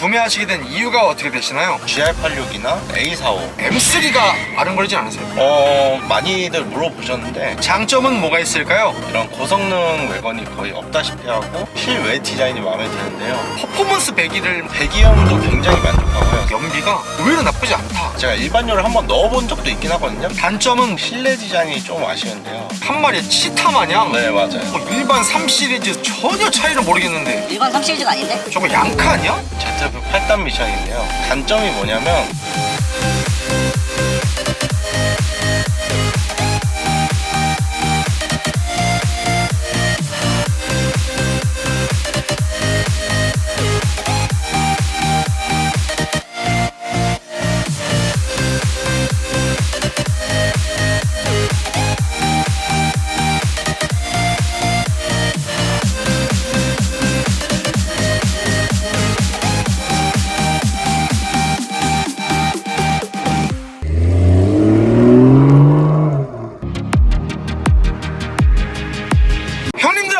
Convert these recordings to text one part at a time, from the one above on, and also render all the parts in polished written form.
구매하시게 된 이유가 어떻게 되시나요? GR86이나 A45 M3가 아른거리지 않으세요? 많이들 물어보셨는데 장점은 뭐가 있을까요? 이런 고성능 외건이 거의 없다시피 하고 실외 디자인이 마음에 드는데요. 퍼포먼스 배기를 배기음도 굉장히 만족하고요. 연비가 의외로 나쁘지 않다. 제가 일반료를 한번 넣어본 적도 있긴 하거든요. 단점은 실내 디자인이 좀 아쉬운데요. 한 마리에 치타 마냥 네, 맞아요. 일반 3 시리즈 전혀 차이를 모르겠는데 일반 3 시리즈가 아닌데? 저거 양카 아니야? ZF 8단 미션인데요. 단점이 뭐냐면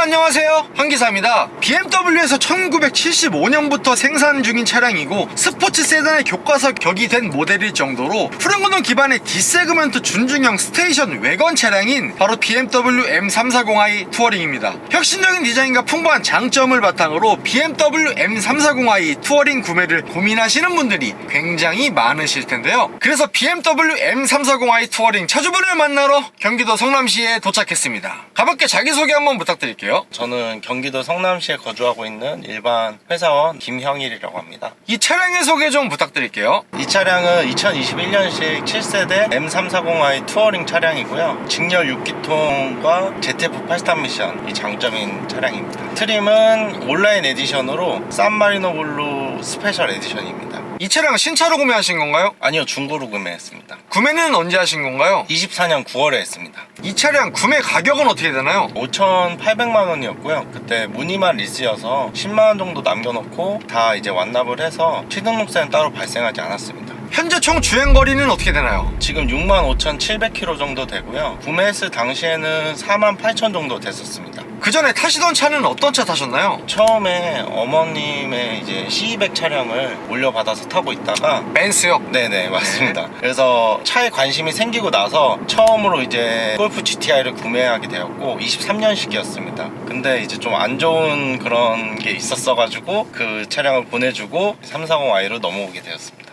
안녕하세요, 한기사입니다. BMW에서 1975년부터 생산 중인 차량이고 스포츠 세단의 교과서 격이 된 모델일 정도로 푸른구동 기반의 D세그먼트 준중형 스테이션 외건 차량인 바로 BMW M340i 투어링입니다. 혁신적인 디자인과 풍부한 장점을 바탕으로 BMW M340i 투어링 구매를 고민하시는 분들이 굉장히 많으실 텐데요. 그래서 BMW M340i 투어링 차주분을 만나러 경기도 성남시에 도착했습니다. 가볍게 자기소개 한번 부탁드릴게요. 저는 경기도 성남시에 거주하고 있는 일반 회사원 김형일이라고 합니다. 이 차량의 소개 좀 부탁드릴게요. 이 차량은 2021년식 7세대 M340i 투어링 차량이고요. 직렬 6기통과 ZF 8단 미션 이 장점인 차량입니다. 트림은 온라인 에디션으로 산마리노 블루 스페셜 에디션입니다. 이 차량은 신차로 구매하신 건가요? 아니요, 중고로 구매했습니다. 구매는 언제 하신 건가요? 24년 9월에 했습니다. 이 차량 구매 가격은 어떻게 되나요? 5,800만 원이었고요. 그때 무늬만 리스여서 10만 원 정도 남겨놓고 다 이제 완납을 해서 취등록세는 따로 발생하지 않았습니다. 현재 총 주행거리는 어떻게 되나요? 지금 65,700km 정도 되고요. 구매했을 당시에는 48,000 정도 됐었습니다. 그 전에 타시던 차는 어떤 차 타셨나요? 처음에 어머님의 이제 C200 차량을 물려받아서 타고 있다가 벤츠요? 네네, 맞습니다. 그래서 차에 관심이 생기고 나서 처음으로 이제 골프 GTI를 구매하게 되었고 23년식이었습니다. 근데 이제 좀 안 좋은 그런 게 있었어가지고 그 차량을 보내주고 340i로 넘어오게 되었습니다.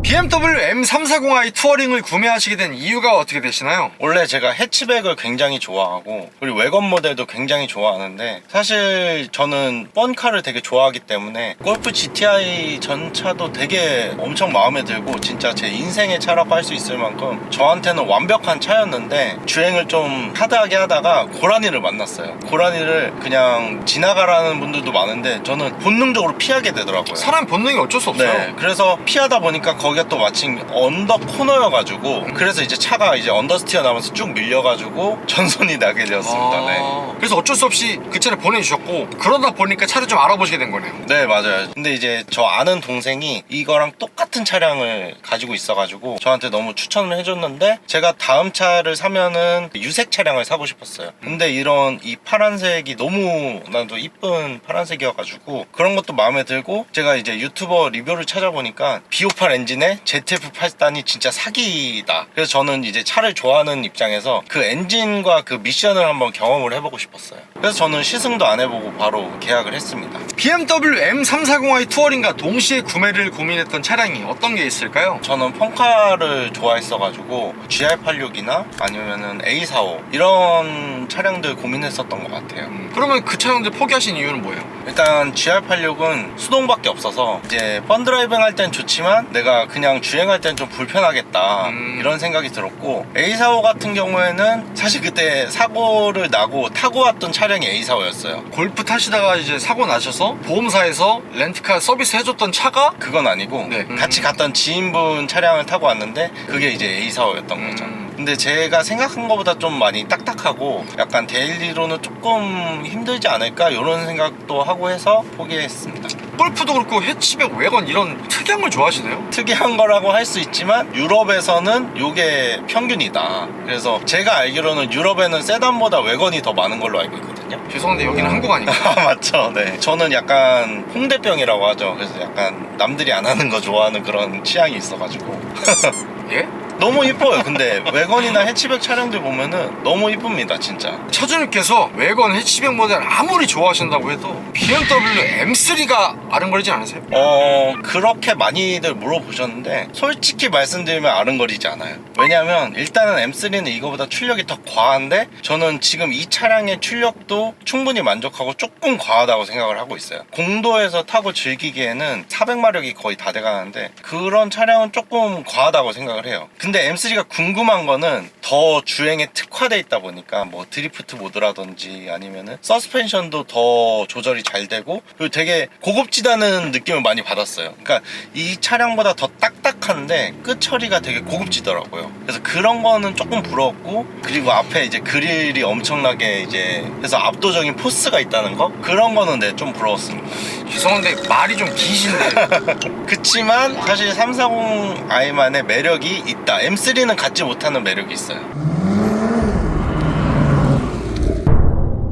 BMW M340i 투어링을 구매하시게 된 이유가 어떻게 되시나요? 원래 제가 해치백을 굉장히 좋아하고 그리고 외건 모델도 굉장히 좋아하는데 사실 저는 펀카를 되게 좋아하기 때문에 골프 GTI 전차도 되게 엄청 마음에 들고 진짜 제 인생의 차라고 할 수 있을 만큼 저한테는 완벽한 차였는데 주행을 좀 하드하게 하다가 고라니를 만났어요. 고라니를 그냥 지나가라는 분들도 많은데 저는 본능적으로 피하게 되더라고요. 사람 본능이 어쩔 수 없어요. 네, 그래서 피하다 보니까 거기가 또 마침 언더 코너여가지고 그래서 이제 차가 이제 언더스티어 나면서 쭉 밀려가지고 전손이 나게 되었습니다. 네. 그래서 어쩔 수 없이 그 차를 보내주셨고 그러다 보니까 차를 좀 알아보시게 된 거네요. 네, 맞아요. 근데 이제 저 아는 동생이 이거랑 똑같은 차량을 가지고 있어가지고 저한테 너무 추천을 해줬는데 제가 다음 차를 사면은 유색 차량을 사고 싶었어요. 근데 이런 이 파란색이 너무 나도 이쁜 파란색이어가지고 그런 것도 마음에 들고 제가 이제 유튜버 리뷰를 찾아보니까 B58 엔진에 ZF 8단이 진짜 사기다. 그래서 저는 이제 차를 좋아하는 입장에서 그 엔진과 그 미션을 한번 경험을 해보고 싶었어요. 그래서 저는 시승도 안 해보고 바로 계약을 했습니다. BMW M340i 투어링과 동시에 구매를 고민했던 차량이 어떤 게 있을까요? 저는 펑카를 좋아했어가지고 GR86이나 아니면은 A45 이런 차량들 고민했었던 것 같아요. 그러면 그 차량들 포기하신 이유는 뭐예요? 일단 GR86은 수동밖에 없어서 이제 펀드라이빙 할 땐 좋지만 내가 그냥 주행할 땐 좀 불편하겠다 이런 생각이 들었고 A45 같은 경우에는 사실 그때 사고를 나고 타고 왔던 차량이 A45였어요. 골프 타시다가 이제 사고 나셔서 보험사에서 렌트카 서비스 해줬던 차가 그건 아니고 네. 같이 갔던 지인분 차량을 타고 왔는데 그게 이제 A45였던 거죠. 근데 제가 생각한 것보다 좀 많이 딱딱하고 약간 데일리로는 조금 힘들지 않을까 이런 생각도 하고 해서 포기했습니다. 골프도 그렇고 해치백, 외건 이런 특이한 걸 좋아하시네요? 특이한 거라고 할 수 있지만 유럽에서는 이게 평균이다. 그래서 제가 알기로는 유럽에는 세단보다 외건이 더 많은 걸로 알고 있거든요. 있거든요. 죄송한데 여기는 한국 아닌가요? 아, 맞죠. 네. 저는 약간 홍대병이라고 하죠. 그래서 약간 남들이 안 하는 거 좋아하는 그런 취향이 있어가지고. 예? 너무 이뻐요. 근데 외건이나 해치백 차량들 보면은 너무 이쁩니다, 진짜. 차주님께서 외건 해치백 모델 아무리 좋아하신다고 해도 BMW M3가 아른거리지 않으세요? 그렇게 많이들 물어보셨는데 솔직히 말씀드리면 아른거리지 않아요. 왜냐면 일단은 M3는 이거보다 출력이 더 과한데 저는 지금 이 차량의 출력도 충분히 만족하고 조금 과하다고 생각을 하고 있어요. 공도에서 타고 즐기기에는 400마력이 거의 다 돼가는데 그런 차량은 조금 과하다고 생각을 해요. 근데 M3가 궁금한 거는 더 주행에 특화돼 있다 보니까 뭐 드리프트 모드라든지 아니면은 서스펜션도 더 조절이 잘 되고 그리고 되게 고급지다는 느낌을 많이 받았어요. 그러니까 이 차량보다 더 딱딱한데 끝 처리가 되게 고급지더라고요. 그래서 그런 거는 조금 부러웠고 그리고 앞에 이제 그릴이 엄청나게 이제 그래서 압도적인 포스가 있다는 거 그런 거는 네, 좀 부러웠습니다. 죄송한데 말이 좀 기신데 그치만 사실 340i만의 매력이 있다. M3는 갖지 못하는 매력이 있어요.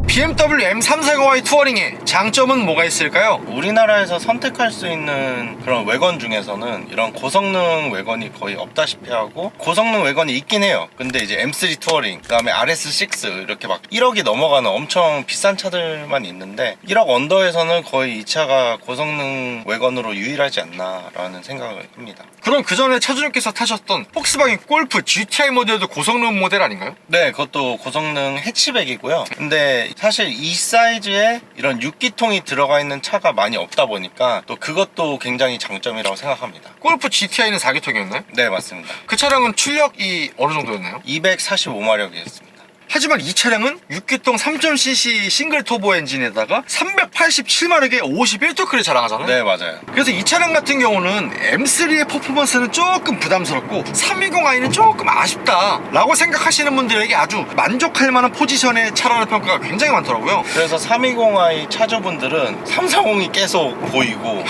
BMW M340i 투어링의 장점은 뭐가 있을까요? 우리나라에서 선택할 수 있는 그런 외건 중에서는 이런 고성능 외건이 거의 없다시피 하고 고성능 외건이 있긴 해요. 근데 이제 M3 투어링, 그 다음에 RS6 이렇게 막 1억이 넘어가는 엄청 비싼 차들만 있는데 1억 언더에서는 거의 이 차가 고성능 외건으로 유일하지 않나 라는 생각을 합니다. 그럼 그 전에 차주님께서 타셨던 폭스바겐 골프 GTI 모델도 고성능 모델 아닌가요? 네, 그것도 고성능 해치백이고요. 근데 사실 이 사이즈에 이런 6기통이 들어가 있는 차가 많이 없다 보니까 또 그것도 굉장히 장점이라고 생각합니다. 골프 GTI는 4기통이었나요? 네, 맞습니다. 그 차량은 출력이 어느 정도였나요? 245마력이었습니다. 하지만 이 차량은 6기통 3.cc 싱글 터보 엔진에다가 387마력의 51토크를 자랑하잖아요. 네, 맞아요. 그래서 이 차량 같은 경우는 M3의 퍼포먼스는 조금 부담스럽고 320i는 조금 아쉽다 라고 생각하시는 분들에게 아주 만족할 만한 포지션의 차라는 평가가 굉장히 많더라고요. 그래서 320i 차주분들은 340이 계속 보이고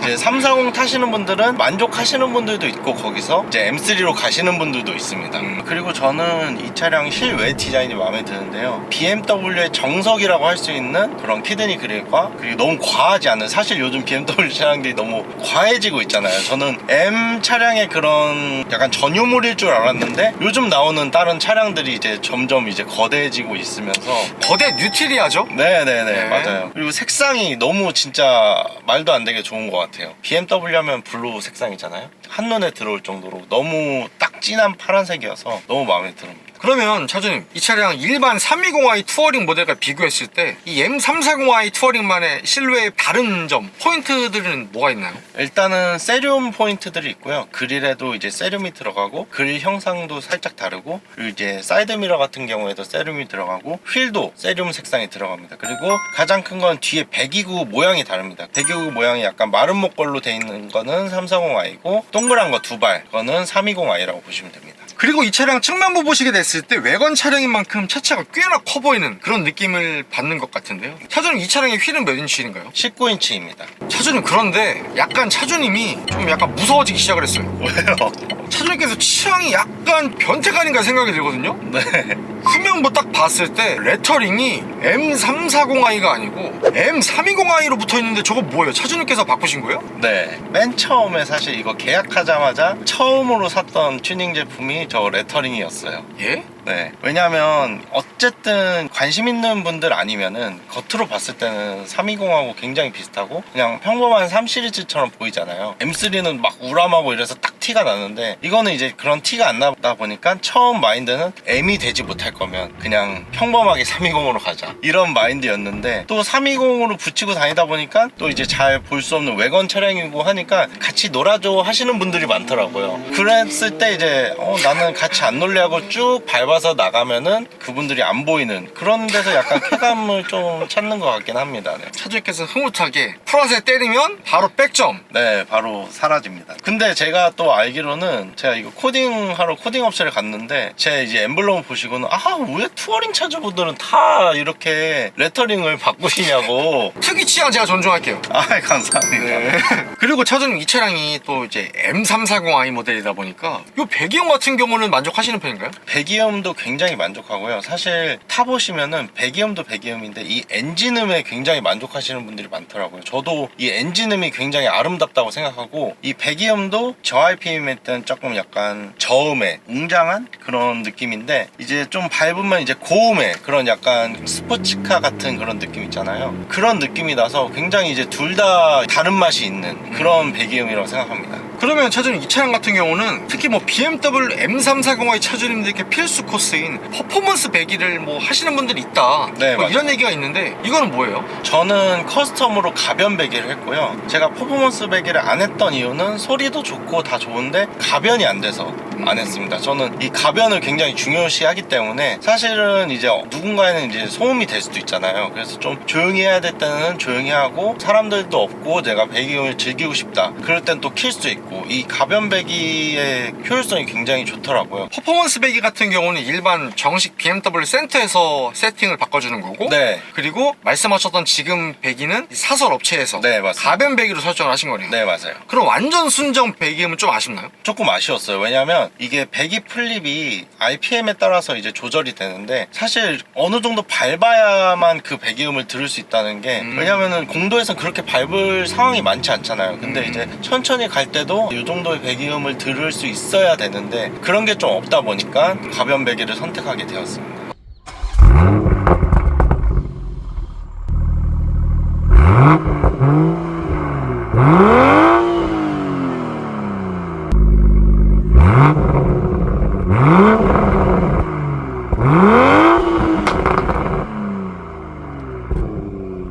이제 340 타시는 분들은 만족하시는 분들도 있고 거기서 이제 M3로 가시는 분들도 있습니다. 그리고 저는 이 차량 실외 디자인이 마음에 드는데요. BMW의 정석이라고 할 수 있는 그런 키드니 그릴과 그리고 너무 과하지 않은 사실 요즘 BMW 차량들이 너무 과해지고 있잖아요. 저는 M 차량의 그런 약간 전유물일 줄 알았는데 요즘 나오는 다른 차량들이 이제 점점 이제 거대해지고 있으면서 거대 뉴트리아죠? 네네네 네. 맞아요. 그리고 색상이 너무 진짜 말도 안 되게 좋은 것 같아요. BMW 하면 블루 색상이잖아요. 한눈에 들어올 정도로 너무 딱 진한 파란색이어서 너무 마음에 듭니다. 그러면 차주님 이 차량 일반 320i 투어링 모델과 비교했을 때 이 M340i 투어링만의 실외의 다른 점 포인트들은 뭐가 있나요? 일단은 세륨 포인트들이 있고요. 그릴에도 이제 세륨이 들어가고 그릴 형상도 살짝 다르고 그리고 이제 사이드미러 같은 경우에도 세륨이 들어가고 휠도 세륨 색상이 들어갑니다. 그리고 가장 큰 건 뒤에 배기구 모양이 다릅니다. 배기구 모양이 약간 마른 목걸로 돼 있는 거는 340i고 동그란 거 두 발 그거는 320i라고 보시면 됩니다. 그리고 이 차량 측면부 보시게 됐을 때 외관 차량인 만큼 차체가 꽤나 커 보이는 그런 느낌을 받는 것 같은데요. 차주님 이 차량의 휠은 몇 인치인가요? 19인치입니다. 차주님 그런데 약간 차주님이 좀 약간 무서워지기 시작을 했어요. 왜요? 차주님께서 취향이 약간 변태가 아닌가 생각이 들거든요. 네. 후면부 딱 봤을 때 레터링이 M340i가 아니고 M320i로 붙어있는데 저거 뭐예요? 차주님께서 바꾸신 거예요? 네. 맨 처음에 사실 이거 계약하자마자 처음으로 샀던 튜닝 제품이 저 레터링이었어요. 예? 네. 왜냐면 어쨌든 관심 있는 분들 아니면은 겉으로 봤을 때는 320하고 굉장히 비슷하고 그냥 평범한 3 시리즈처럼 보이잖아요. M3는 막 우람하고 이래서 딱 티가 나는데 이거는 이제 그런 티가 안 나다 보니까 처음 마인드는 M이 되지 못할 거면 그냥 평범하게 320으로 가자 이런 마인드였는데 또 320으로 붙이고 다니다 보니까 또 이제 잘 볼 수 없는 외관 차량이고 하니까 같이 놀아줘 하시는 분들이 많더라고요. 그랬을 때 이제 나는 같이 안 놀래 하고 쭉 밟아서 나가면은 그분들이 안 보이는 그런 데서 약간 쾌감을 좀 찾는 것 같긴 합니다. 네. 차주님께서 흐뭇하게 프라스에 때리면 바로 백점. 네, 바로 사라집니다. 근데 제가 또 알기로는 제가 이거 코딩하러 코딩 업체를 갔는데 제 이제 엠블럼 보시고는 왜 투어링 차주분들은 다 이렇게 레터링을 바꾸시냐고. 특이 취향 제가 존중할게요. 감사합니다. 네. 그리고 차주님 이 차량이 또 이제 M340i 모델이다 보니까 이 배기음 같은 경우는 만족하시는 편인가요? 배기음도 굉장히 만족하고요. 사실 타보시면은 배기음도 배기음인데 이 엔진음에 굉장히 만족하시는 분들이 많더라고요. 저도 이 엔진음이 굉장히 아름답다고 생각하고, 이 배기음도 저 RPM일 때는 조금 약간 저음의 웅장한 그런 느낌인데, 이제 좀 밟으면 이제 고음의 그런 약간 스포츠카 같은 그런 느낌 있잖아요. 그런 느낌이 나서 굉장히 이제 둘 다 다른 맛이 있는 그런 배기음이라고 생각합니다. 그러면 차주님 이 차량 같은 경우는 특히 뭐 BMW M340i 차주님들께 필수 코스인 퍼포먼스 배기를 뭐 하시는 분들이 있다, 네, 뭐 맞아요. 이런 얘기가 있는데 이거는 뭐예요? 저는 커스텀으로 가변 배기를 했고요. 제가 퍼포먼스 배기를 안 했던 이유는 소리도 좋고 다 좋은데 가변이 안 돼서 안 했습니다. 저는 이 가변을 굉장히 중요시하기 때문에, 사실은 이제 누군가에는 이제 소음이 될 수도 있잖아요. 그래서 좀 조용히 해야 될 때는 조용히 하고, 사람들도 없고 내가 배기음을 즐기고 싶다 그럴 땐 또 킬 수도 있고, 이 가변 배기의 효율성이 굉장히 좋더라고요. 퍼포먼스 배기 같은 경우는 일반 정식 BMW 센터에서 세팅을 바꿔주는 거고, 네. 그리고 말씀하셨던 지금 배기는 사설 업체에서 네, 맞습니다. 가변 배기로 설정을 하신 거네요. 네, 맞아요. 그럼 완전 순정 배기음은 좀 아쉽나요? 조금 아쉬웠어요. 왜냐면 이게 배기 플립이 RPM에 따라서 이제 조절이 되는데, 사실 어느 정도 밟아야만 그 배기음을 들을 수 있다는 게, 왜냐면은 공도에선 그렇게 밟을 상황이 많지 않잖아요. 근데 이제 천천히 갈 때도 이 정도의 배기음을 들을 수 있어야 되는데, 그런 게 좀 없다 보니까 가변 배기를 선택하게 되었습니다.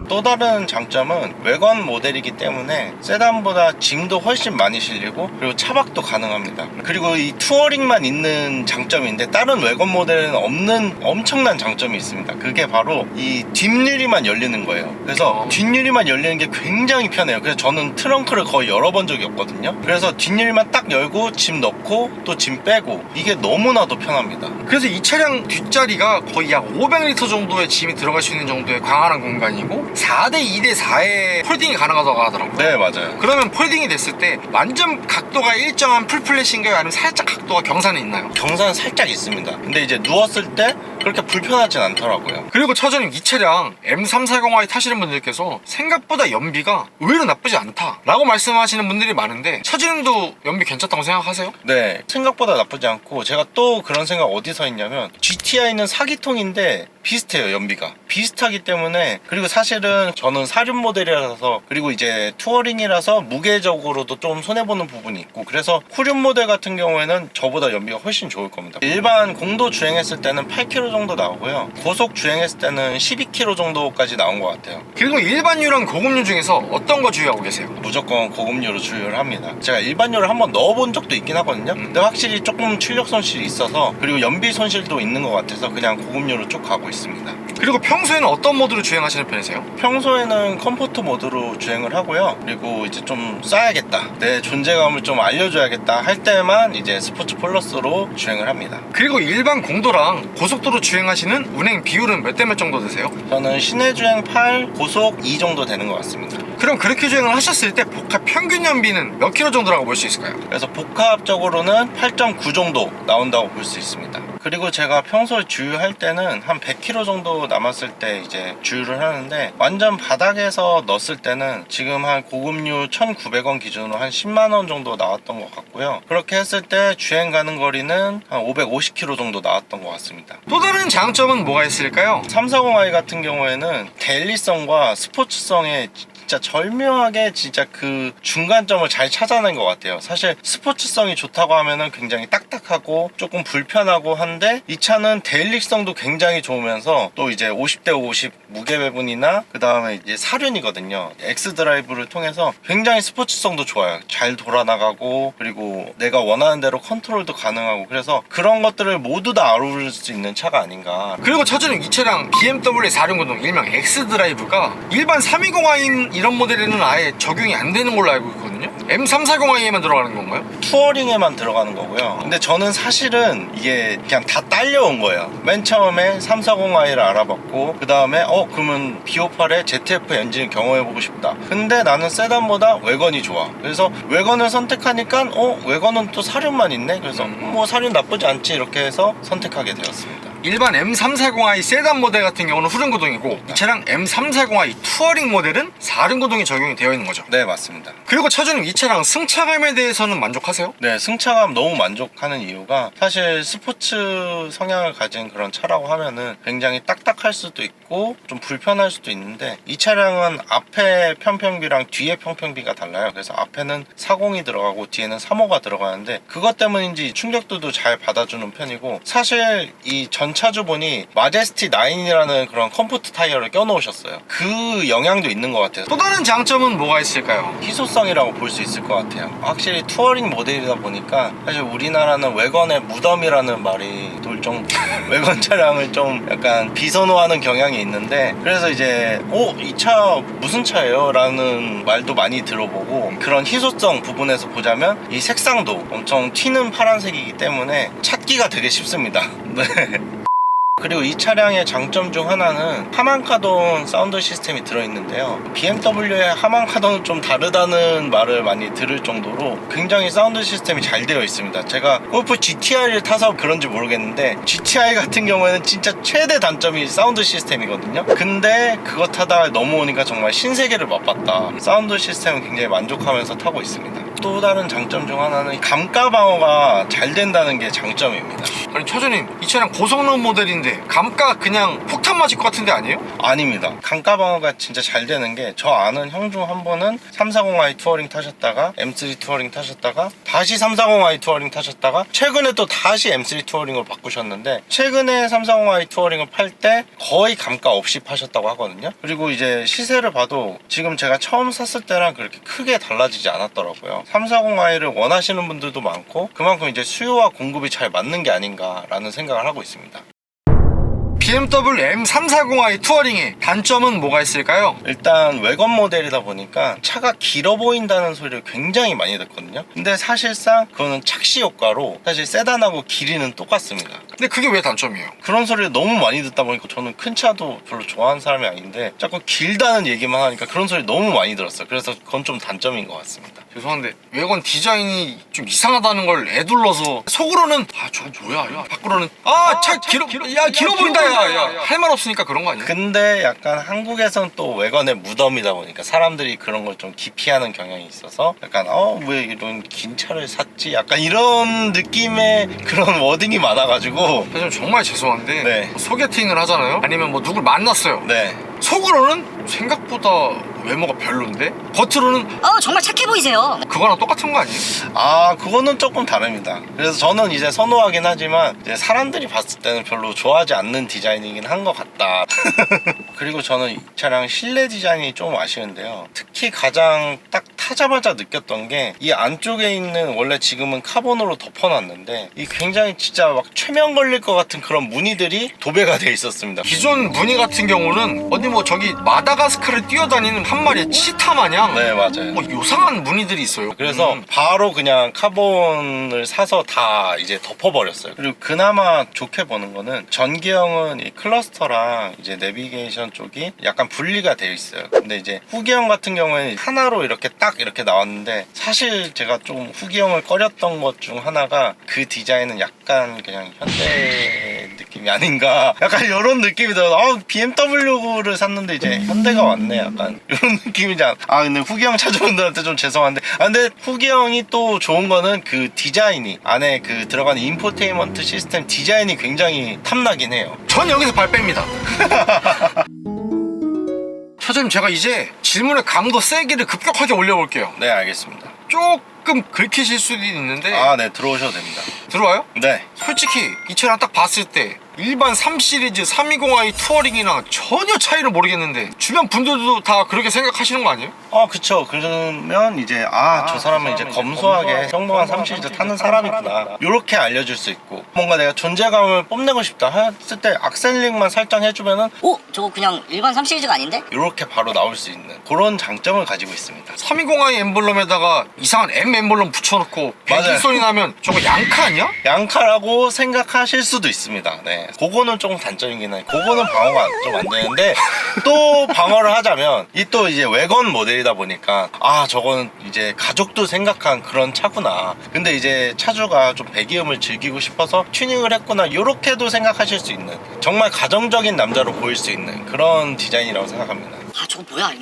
또 다른 장점은 외관 모델이기 때문에 세단보다 짐도 훨씬 많이 실리고, 그리고 차박도 가능합니다. 그리고 이 투어링만 있는 장점인데 다른 외관 모델에는 없는 엄청난 장점이 있습니다. 그게 바로 이 뒷유리만 열리는 거예요. 그래서 뒷유리만 열리는 게 굉장히 편해요. 그래서 저는 트렁크를 거의 열어본 적이 없거든요. 그래서 뒷유리만 딱 열고 짐 넣고 또 짐 빼고, 이게 너무나도 편합니다. 그래서 이 차량 뒷자리가 거의 약 500리터 정도의 짐이 들어갈 수 있는 정도의 광활한 공간이고 4대 2대 4의 폴딩이 가능하다고 하더라고요. 네, 맞아요. 그러면 폴딩이 됐을 때 완전 각도가 일정한 풀플랫인가요? 아니면 살짝 각도가 경사는 있나요? 경사는 살짝 있습니다. 근데 이제 누웠을 때 그렇게 불편하진 않더라고요. 그리고 차주님 이 차량 M340i 타시는 분들께서 생각보다 연비가 의외로 나쁘지 않다 라고 말씀하시는 분들이 많은데, 차주님도 연비 괜찮다고 생각하세요? 네, 생각보다 나쁘지 않고, 제가 또 그런 생각 어디서 했냐면 GTI는 4기통인데 비슷해요. 연비가 비슷하기 때문에. 그리고 사실은 저는 사륜 모델이라서, 그리고 이제 투어링이라서 무게적으로도 좀 손해보는 부분이 있고, 그래서 후륜 모델 같은 경우에는 저보다 연비가 훨씬 좋을 겁니다. 일반 공도 주행했을 때는 8km 정도 나오고요, 고속 주행했을 때는 12km 정도까지 나온 것 같아요. 그리고 일반유랑 고급유 중에서 어떤 거 주의하고 계세요? 무조건 고급유로 주유를 합니다. 제가 일반유를 한번 넣어본 적도 있긴 하거든요. 근데 확실히 조금 출력 손실이 있어서, 그리고 연비 손실도 있는 것 같아서 그냥 고급유로 쭉 가고 있습니다. 그리고 평소에는 어떤 모드로 주행하시는 편이세요? 평소에는 컴포트 모드로 주행을 하고요. 그리고 이제 좀 쏴야겠다, 내 존재감을 좀 알려줘야겠다 할 때만 이제 스포츠 플러스로 주행을 합니다. 그리고 일반 공도랑 고속도로 주행하시는 운행 비율은 몇 대 몇 정도 되세요? 저는 시내 주행 8, 고속 2 정도 되는 것 같습니다. 그럼 그렇게 주행을 하셨을 때 복합 평균 연비는 몇 킬로 정도라고 볼 수 있을까요? 그래서 복합적으로는 8.9 정도 나온다고 볼 수 있습니다. 그리고 제가 평소에 주유할 때는 한 100km 정도 남았을 때 이제 주유를 하는데, 완전 바닥에서 넣었을 때는 지금 한 고급유 1,900원 기준으로 한 10만원 정도 나왔던 것 같고요. 그렇게 했을 때 주행 가는 거리는 한 550km 정도 나왔던 것 같습니다. 또 다른 장점은 뭐가 있을까요? 340i 같은 경우에는 데일리성과 스포츠성에 진짜 절묘하게 진짜 그 중간점을 잘 찾아낸 것 같아요. 사실 스포츠성이 좋다고 하면은 굉장히 딱딱하고 조금 불편하고 한데, 이 차는 데일리성도 굉장히 좋으면서 또 이제 50대 50 무게 배분이나 그 다음에 이제 사륜이거든요. X 드라이브를 통해서 굉장히 스포츠성도 좋아요. 잘 돌아나가고, 그리고 내가 원하는 대로 컨트롤도 가능하고, 그래서 그런 것들을 모두 다 아우를 수 있는 차가 아닌가. 그리고 차주님 이 차량 BMW 4륜구동 일명 X 드라이브가 일반 320i 이런 모델에는 아예 적용이 안 되는 걸로 알고 있거든요. M340i에만 들어가는 건가요? 투어링에만 들어가는 거고요. 근데 저는 사실은 이게 그냥 다 딸려온 거예요. 맨 처음에 340i를 알아봤고 그 다음에 그러면 B58의 ZF 엔진을 경험해보고 싶다. 근데 나는 세단보다 외건이 좋아. 그래서 외건을 선택하니까 외건은 또 사륜만 있네. 그래서 뭐 사륜 나쁘지 않지 이렇게 해서 선택하게 되었습니다. 일반 M340i 세단 모델 같은 경우는 후륜구동이고 이 차량 M340i 투어링 모델은 사륜구동이 적용이 되어 있는 거죠. 네, 맞습니다. 그리고 차주님 이 차량 승차감에 대해서는 만족하세요? 네, 승차감 너무 만족하는 이유가 사실 스포츠 성향을 가진 그런 차라고 하면은 굉장히 딱딱할 수도 있고 좀 불편할 수도 있는데 이 차량은 앞에 편평비랑 뒤에 편평비가 달라요. 그래서 앞에는 40이 들어가고 뒤에는 35가 들어가는데 그것 때문인지 충격도도 잘 받아주는 편이고 사실 이 전차주분이 마제스티 9이라는 그런 컴포트 타이어를 껴놓으셨어요. 그 영향도 있는 것 같아요. 또 다른 장점은 뭐가 있을까요? 희소성이라고 볼 수 있을 것 같아요. 확실히 투어링 모델이다 보니까 사실 우리나라는 외건의 무덤이라는 말이 돌 정도 외건 차량을 좀 약간 비선호하는 경향이 있는데 그래서 이제 이 차 무슨 차예요? 라는 말도 많이 들어보고 그런 희소성 부분에서 보자면 이 색상도 엄청 튀는 파란색이기 때문에 찾기가 되게 쉽습니다. 네. 그리고 이 차량의 장점 중 하나는 하만카돈 사운드 시스템이 들어있는데요. BMW의 하만카돈은 좀 다르다는 말을 많이 들을 정도로 굉장히 사운드 시스템이 잘 되어 있습니다. 제가 골프 GTI를 타서 그런지 모르겠는데 GTI 같은 경우에는 진짜 최대 단점이 사운드 시스템이거든요. 근데 그거 타다가 넘어오니까 정말 신세계를 맛봤다. 사운드 시스템은 굉장히 만족하면서 타고 있습니다. 또 다른 장점 중 하나는 감가 방어가 잘 된다는 게 장점입니다. 아니 차주님 이 차량 고성능 모델인데 감가 그냥 폭탄 맞을 것 같은데 아니에요? 아닙니다. 감가 방어가 진짜 잘 되는 게 저 아는 형 중 한 분은 340i 투어링 타셨다가 M3 투어링 타셨다가 다시 340i 투어링 타셨다가 최근에 또 다시 M3 투어링으로 바꾸셨는데 최근에 340i 투어링을 팔 때 거의 감가 없이 파셨다고 하거든요. 그리고 이제 시세를 봐도 지금 제가 처음 샀을 때랑 그렇게 크게 달라지지 않았더라고요. 340i를 원하시는 분들도 많고 그만큼 이제 수요와 공급이 잘 맞는 게 아닌가라는 생각을 하고 있습니다. BMW M340i 투어링의 단점은 뭐가 있을까요? 일단 외건 모델이다 보니까 차가 길어 보인다는 소리를 굉장히 많이 듣거든요. 근데 사실상 그거는 착시 효과로 사실 세단하고 길이는 똑같습니다. 근데 그게 왜 단점이에요? 그런 소리를 너무 많이 듣다 보니까 저는 큰 차도 별로 좋아하는 사람이 아닌데 자꾸 길다는 얘기만 하니까 그런 소리 너무 많이 들었어요. 그래서 그건 좀 단점인 것 같습니다. 죄송한데 외관 디자인이 좀 이상하다는 걸 애둘러서 속으로는 저 뭐야 야 밖으로는 차 길어 보인다 야 할 말 없으니까 그런 거 아니야? 근데 약간 한국에선 또 외관의 무덤이다 보니까 사람들이 그런 걸 좀 기피하는 경향이 있어서 약간 왜 이런 긴 차를 샀지? 약간 이런 느낌의 그런 워딩이 많아가지고 사실 정말 죄송한데 네. 소개팅을 하잖아요? 아니면 뭐 누굴 만났어요. 네. 속으로는 생각보다 외모가 별론데 겉으로는 정말 착해 보이세요. 그거랑 똑같은 거 아니에요? 그거는 조금 다릅니다. 그래서 저는 이제 선호하긴 하지만 이제 사람들이 봤을 때는 별로 좋아하지 않는 디자인이긴 한 것 같다. 그리고 저는 이 차량 실내 디자인이 좀 아쉬운데요. 특히 가장 딱 타자마자 느꼈던 게 이 안쪽에 있는 원래 지금은 카본으로 덮어놨는데 이 굉장히 진짜 막 최면 걸릴 것 같은 그런 무늬들이 도배가 돼 있었습니다. 기존 무늬 같은 경우는 어디 뭐 저기 마다가스카를 뛰어다니는 한 마리의 치타 마냥 네, 맞아요. 뭐 요상한 무늬들이 있어요. 그래서 바로 그냥 카본을 사서 다 이제 덮어버렸어요. 그리고 그나마 좋게 보는 거는 전기형은 이 클러스터랑 이제 내비게이션 쪽이 약간 분리가 되어 있어요. 근데 이제 후기형 같은 경우에는 하나로 이렇게 딱 이렇게 나왔는데 사실 제가 좀 후기형을 꺼렸던 것 중 하나가 그 디자인은 약간 그냥 현대 느낌이 아닌가 약간 이런 느낌이 들어서 BMW를 샀는데 이제 현대가 왔네 약간 이런 느낌이지 않아. 근데 후기형 차주분들한테 좀 죄송한데 근데 후기형이 또 좋은 거는 그 디자인이 안에 그 들어가는 인포테인먼트 시스템 디자인이 굉장히 탐나긴 해요. 전 여기서 발 뺍니다. 차장님 제가 이제 질문의 강도 세기를 급격하게 올려볼게요. 네, 알겠습니다. 조금 긁히실 수도 있는데 네, 들어오셔도 됩니다. 들어와요? 네. 솔직히 이 차량 딱 봤을 때 일반 3 시리즈 320i 투어링이랑 전혀 차이를 모르겠는데 주변 분들도 다 그렇게 생각하시는 거 아니에요? 그쵸. 그러면 이제 저 사람은 이제 검소하게 평범한 3 시리즈 타는 사람이구나, 요렇게 알려줄 수 있고, 뭔가 내가 존재감을 뽐내고 싶다 했을 때 악셀링만 살짝 해주면은 오! 저거 그냥 일반 3 시리즈가 아닌데? 요렇게 바로 나올 수 있는 그런 장점을 가지고 있습니다. 320i 엠블럼에다가 이상한 M 엠블럼 붙여놓고 맞아요. 배기 소리 나면 저거 양카 아니야? 양카라고 생각하실 수도 있습니다. 네, 그거는 조금 단점이긴 해. 그거는 방어가 좀 안 되는데, 또 방어를 하자면 이 또 이제 외건 모델이다 보니까 저건 이제 가족도 생각한 그런 차구나, 근데 이제 차주가 좀 배기음을 즐기고 싶어서 튜닝을 했구나, 요렇게도 생각하실 수 있는, 정말 가정적인 남자로 보일 수 있는 그런 디자인이라고 생각합니다. 저거 뭐야?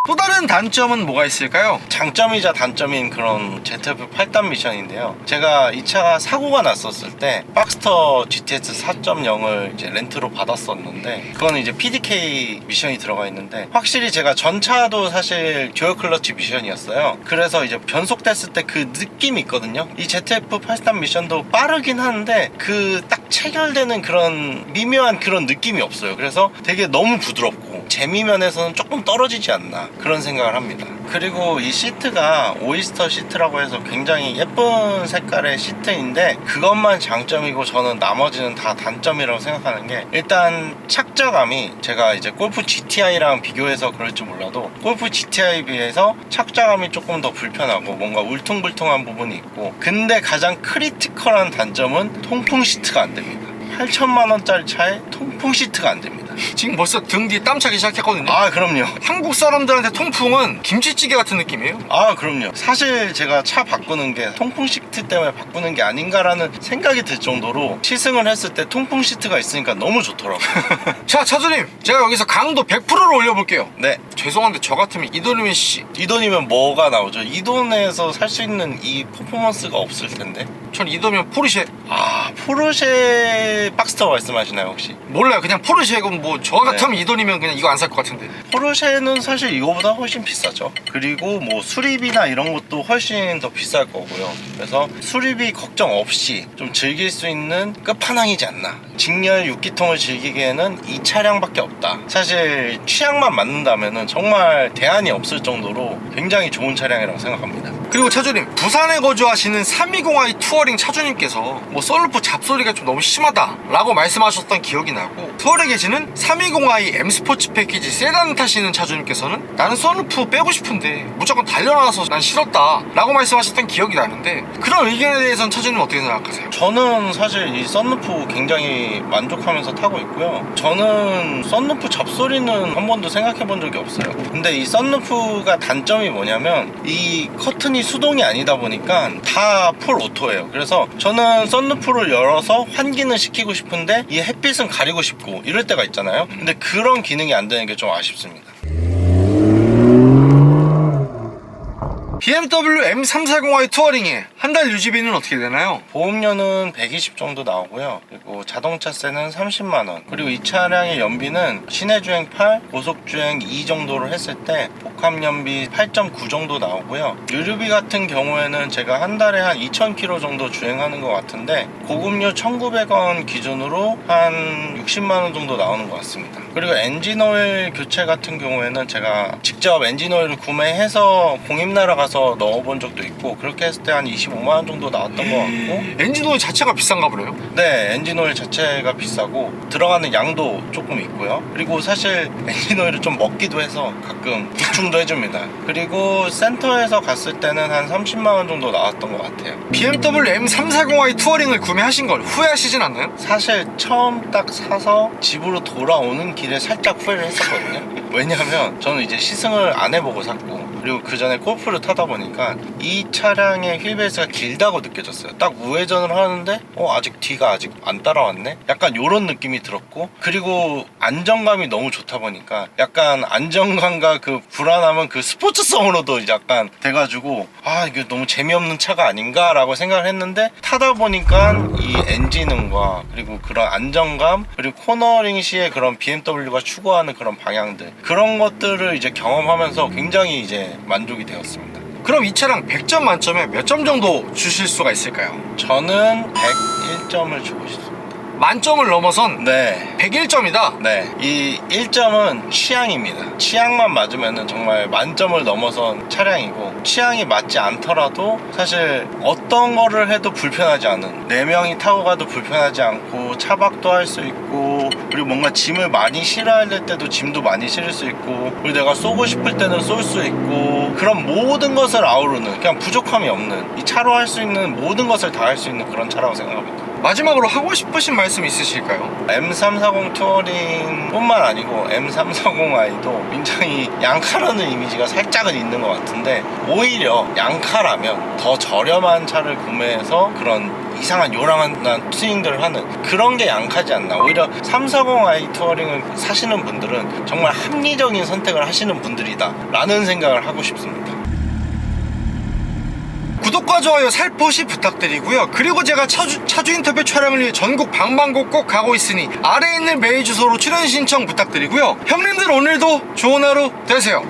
또 다른 단점은 뭐가 있을까요? 장점이자 단점인 그런 ZF 8단 미션인데요. 제가 이 차가 사고가 났었을 때 박스터 GTS 4.0을 이제 렌트로 받았었는데, 그건 이제 PDK 미션이 들어가 있는데, 확실히 제가 전차도 사실 듀얼 클러치 미션이었어요. 그래서 이제 변속됐을 때 그 느낌이 있거든요. 이 ZF 8단 미션도 빠르긴 한데 그 딱 체결되는 그런 미묘한 그런 느낌이 없어요. 그래서 되게 너무 부드럽고 재미 면에서는 조금 떨어지지 않나, 그런 생각을 합니다. 그리고 이 시트가 오이스터 시트라고 해서 굉장히 예쁜 색깔의 시트인데, 그것만 장점이고 저는 나머지는 다 단점이라고 생각하는 게, 일단 착자감이 제가 이제 골프 GTI랑 비교해서 그럴지 몰라도 골프 GTI에 비해서 착자감이 조금 더 불편하고 뭔가 울퉁불퉁한 부분이 있고, 근데 가장 크리티컬한 단점은 통풍 시트가 안 됩니다. 8천만 원짜리 차에 통풍 시트가 안 됩니다. 지금 벌써 등 뒤에 땀 차기 시작했거든요. 그럼요. 한국 사람들한테 통풍은 김치찌개 같은 느낌이에요. 그럼요. 사실 제가 차 바꾸는 게 통풍 시트 때문에 바꾸는 게 아닌가라는 생각이 들 정도로 시승을 했을 때 통풍 시트가 있으니까 너무 좋더라고요. 자, 차주님, 제가 여기서 강도 100%를 올려볼게요. 네. 죄송한데 저 같으면 이 돈이면 이 돈이면 뭐가 나오죠? 이 돈에서 살 수 있는 이 퍼포먼스가 없을 텐데. 전 이 돈이면 포르쉐. 포르쉐 박스터 말씀하시나요 혹시? 몰라요. 그냥 포르쉐고 뭐 저 같으면 네. 이 돈이면 그냥 이거 안 살 것 같은데. 포르쉐는 사실 이거보다 훨씬 비싸죠. 그리고 뭐 수리비나 이런 것도 훨씬 더 비쌀 거고요. 그래서 수리비 걱정 없이 좀 즐길 수 있는 끝판왕이지 않나. 직렬 6기통을 즐기기에는 이 차량밖에 없다. 사실 취향만 맞는다면은 정말 대안이 없을 정도로 굉장히 좋은 차량이라고 생각합니다. 그리고 차주님, 부산에 거주하시는 320i 투어링 차주님께서 뭐 썰루프 잡소리가 좀 너무 심하다 라고 말씀하셨던 기억이 나고, 서울에 계시는 320i M 스포츠 패키지 세단 타시는 차주님께서는 나는 썰루프 빼고 싶은데 무조건 달려나와서 난 싫었다 라고 말씀하셨던 기억이 나는데, 그런 의견에 대해서는 차주님 어떻게 생각하세요? 저는 사실 이 썬루프 굉장히 만족하면서 타고 있고요. 저는 썬루프 잡소리는 한 번도 생각해 본 적이 없어요. 근데 이 썬루프가 단점이 뭐냐면 이 커튼이 수동이 아니다 보니까 다 풀 오토예요. 그래서 저는 썬루프를 열어서 환기는 시키고 싶은데 이 햇빛은 가리고 싶고 이럴 때가 있잖아요. 근데 그런 기능이 안 되는 게 좀 아쉽습니다. BMW M340i 투어링의 한 달 유지비는 어떻게 되나요? 보험료는 120 정도 나오고요. 그리고 자동차세는 30만원. 그리고 이 차량의 연비는 시내주행 8, 고속주행 2 정도로 했을 때 복합연비 8.9 정도 나오고요. 유류비 같은 경우에는 제가 한 달에 한 2,000km 정도 주행하는 것 같은데, 고급료 1,900원 기준으로 한 60만원 정도 나오는 것 같습니다. 그리고 엔진오일 교체 같은 경우에는 제가 직접 엔진오일을 구매해서 공입나라 가서 넣어본 적도 있고, 그렇게 했을 때 한 25만원 정도 나왔던 것 같고. 엔진오일 자체가 비싼가 보네요. 네, 엔진오일 자체가 비싸고 들어가는 양도 조금 있고요. 그리고 사실 엔진오일을 좀 먹기도 해서 가끔 보충도 해줍니다. 그리고 센터에서 갔을 때는 한 30만원 정도 나왔던 것 같아요. BMW M340i 투어링을 구매하신 걸 후회하시진 않나요? 사실 처음 딱 사서 집으로 돌아오는 길에 살짝 후회를 했었거든요. 왜냐하면 저는 이제 시승을 안 해보고 샀고, 그리고 그 전에 골프를 타다 보니까 이 차량의 휠베이스가 길다고 느껴졌어요. 딱 우회전을 하는데 아직 뒤가 아직 안 따라왔네? 약간 요런 느낌이 들었고, 그리고 안정감이 너무 좋다 보니까 약간 안정감과 그 불안함은 그 스포츠성으로도 약간 돼가지고 이게 너무 재미없는 차가 아닌가 라고 생각을 했는데, 타다 보니까 이 엔진음과 그리고 그런 안정감, 그리고 코너링 시에 그런 BMW가 추구하는 그런 방향들, 그런 것들을 이제 경험하면서 굉장히 이제 만족이 되었습니다. 그럼 이 차량 100점 만점에 몇 점 정도 주실 수가 있을까요? 저는 101점을 주고 싶습니다. 만점을 넘어선 네. 101점이다. 네, 이 1점은 취향입니다. 취향만 맞으면 정말 만점을 넘어선 차량이고, 취향이 맞지 않더라도 사실 어떤 거를 해도 불편하지 않은, 4명이 타고 가도 불편하지 않고 차박도 할 수 있고, 그리고 뭔가 짐을 많이 실어야 될 때도 짐도 많이 실을 수 있고, 그리고 내가 쏘고 싶을 때는 쏠 수 있고, 그런 모든 것을 아우르는, 그냥 부족함이 없는, 이 차로 할 수 있는 모든 것을 다 할 수 있는 그런 차라고 생각합니다. 마지막으로 하고 싶으신 말씀 있으실까요? M340 투어링 뿐만 아니고 M340i도 굉장히 양카라는 이미지가 살짝은 있는 것 같은데, 오히려 양카라면 더 저렴한 차를 구매해서 그런 이상한 요랑한 튜닝들을 하는 그런 게 양카지 않나. 오히려 340i 투어링을 사시는 분들은 정말 합리적인 선택을 하시는 분들이다 라는 생각을 하고 싶습니다. 구독과 좋아요 살포시 부탁드리고요. 그리고 제가 차주 인터뷰 촬영을 위해 전국 방방곡곡 가고 있으니 아래에 있는 메일 주소로 출연 신청 부탁드리고요. 형님들 오늘도 좋은 하루 되세요.